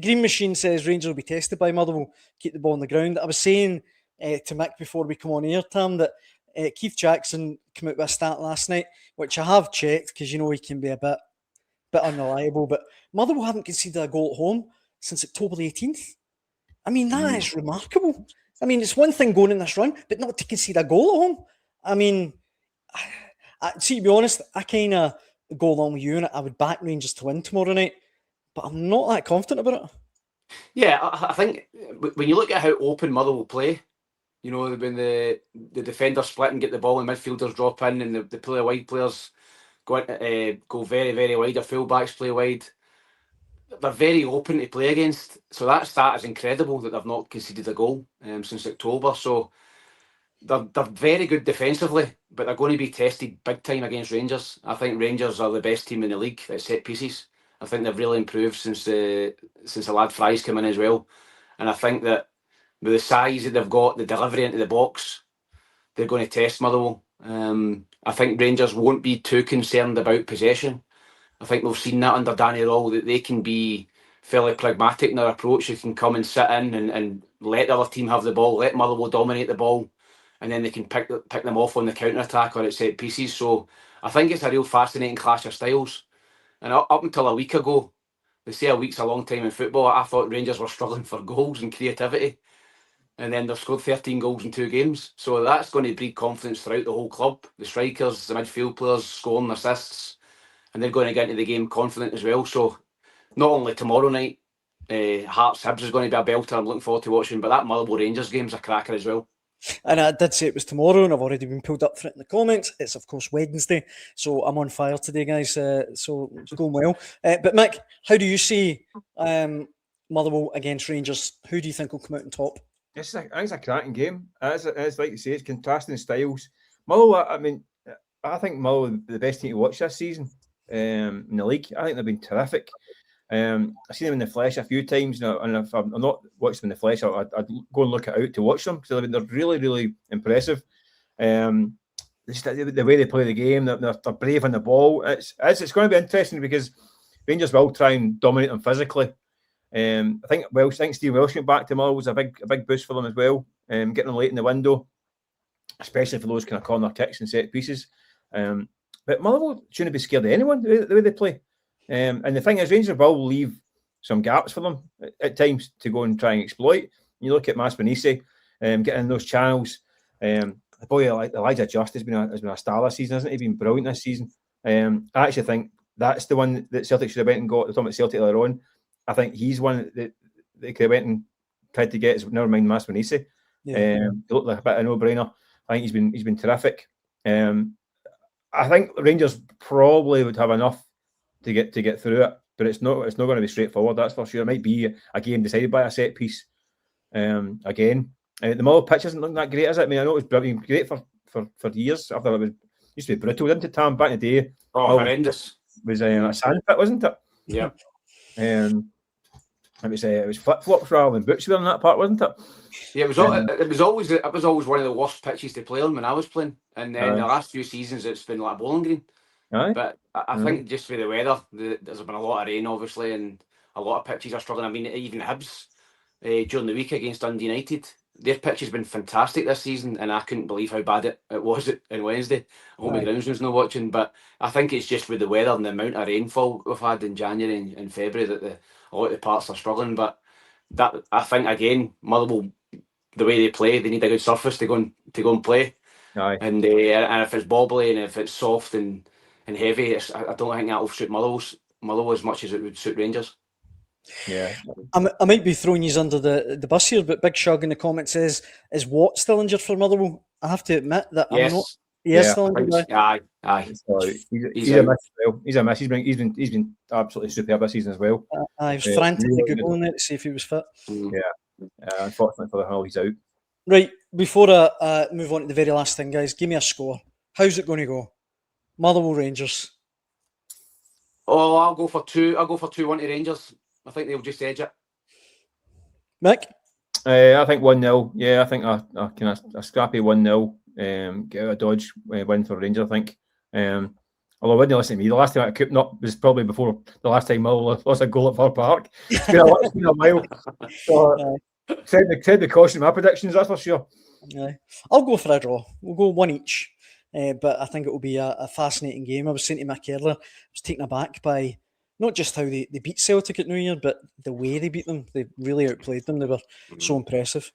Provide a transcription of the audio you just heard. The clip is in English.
Green Machine says Rangers will be tested by Motherwell, keep the ball on the ground. I was saying to Mick before we come on air, Tam, that Keith Jackson came out with a stat last night, which I have checked because he can be a bit unreliable, but Motherwell haven't conceded a goal at home since October the 18th. I mean, that is remarkable. I mean, it's one thing going in this run, but not to concede a goal at home. I mean, see, to be honest, I kind of go along with you and I would back Rangers to win tomorrow night, but I'm not that confident about it. Yeah, I think when you look at how open Motherwell play, you know, when the defenders split and get the ball and midfielders drop in and the play wide players go very, very wide, or fullbacks play wide, they're very open to play against. So that stat is incredible that they've not conceded a goal since October. So they're very good defensively, but they're going to be tested big time against Rangers. I think Rangers are the best team in the league at set pieces. I think they've really improved since the lad Fry's come in as well. And I think that with the size that they've got, the delivery into the box, they're going to test Motherwell. I think Rangers won't be too concerned about possession. I think we've seen that under Danny Rall, that they can be fairly pragmatic in their approach. They can come and sit in and let the other team have the ball, let Motherwell dominate the ball, and then they can pick them off on the counter-attack or at set pieces. So I think it's a real fascinating clash of styles. And up until a week ago, they say a week's a long time in football, I thought Rangers were struggling for goals and creativity. And then they've scored 13 goals in 2 games. So that's going to breed confidence throughout the whole club. The strikers, the midfield players scoring assists, and they're going to get into the game confident as well. So not only tomorrow night, Hearts Hibs is going to be a belter I'm looking forward to watching, but that Motherwell Rangers game's a cracker as well. And I did say it was tomorrow, and I've already been pulled up for it in the comments. It's, of course, Wednesday, so I'm on fire today, guys. So it's going well. But Mick, how do you see Motherwell against Rangers? Who do you think will come out on top? It's a cracking game. It's like you say, it's contrasting styles. Motherwell, I mean, I think Motherwell are the best team to watch this season in the league. I think they've been terrific. I've seen them in the flesh a few times now, and if I'm not watched them in the flesh, I'd go and look it out to watch them, because they're really, really impressive. The way they play the game, they're brave on the ball. It's going to be interesting, because Rangers will try and dominate them physically. I think Steve Welsh getting back to Motherwell was a big boost for them as well. Getting them late in the window, especially for those kind of corner kicks and set pieces. But Motherwell shouldn't be scared of anyone the way they play. And the thing is, Rangers will leave some gaps for them at times to go and try and exploit. You look at Maspanisi, getting in those channels. The boy Elijah Just has been a star this season, hasn't he? Been brilliant this season. I actually think that's the one that Celtic should have went and got. They're talking about Celtic later on. I think he's one that they could have went and tried to get. Never mind Maspanisi. He looked like a bit of a no-brainer. I think he's been terrific. I think Rangers probably would have enough to get through it, but it's not going to be straightforward, that's for sure. It might be a game decided by a set piece again. The Motherwell pitch isn't looking that great, is it? I mean, I know it's been great for years. After it used to be brutal, didn't it, Tam, back in the day? Oh, horrendous. It was a sand pit, wasn't it? Yeah. It was flip-flops rather than boots on that part, wasn't it? Yeah, it was always one of the worst pitches to play on when I was playing, and then the last few seasons it's been like a bowling green. Aye. But I think just with the weather, there's been a lot of rain, obviously, and a lot of pitches are struggling. I mean, even Hibs during the week against Dundee United, their pitch has been fantastic this season, and I couldn't believe how bad it was on Wednesday. I hope my groundsman's not watching, but I think it's just with the weather and the amount of rainfall we've had in January and February that a lot of the parts are struggling. But that, I think, again, Motherwell, the way they play, they need a good surface to go and play. Aye. And if it's bobbly and if it's soft and heavy, I don't think that'll suit Motherwell as much as it would suit Rangers. Yeah, I might be throwing you under the bus here, but Big Shug in the comments says, "Is Watt still injured for Motherwell?" I have to admit that I'm not. He is still injured. Aye. He's a miss as well. He's a miss. He's been absolutely superb this season as well. I was frantically googling it to see if he was fit. Yeah. Unfortunately for the Hull, he's out. Right, before I move on to the very last thing, guys, give me a score. How's it going to go? Motherwell Rangers. Oh, I'll go for 2. I'll go for 2-1 to Rangers. I think they'll just edge it. Mick? I think 1-0. Yeah, I think a scrappy 1-0. Get out of dodge, win for Rangers, I think. Although I wouldn't listen to me. The last time I cooped up was probably before the last time Motherwell lost a goal at Fir Park. It's been a while. So, said the caution in my predictions, that's for sure. I'll go for a draw. We'll go one each. But I think it will be a fascinating game. I was saying to Mick earlier, I was taken aback by not just how they beat Celtic at New Year, but the way they beat them. They really outplayed them. They were so impressive.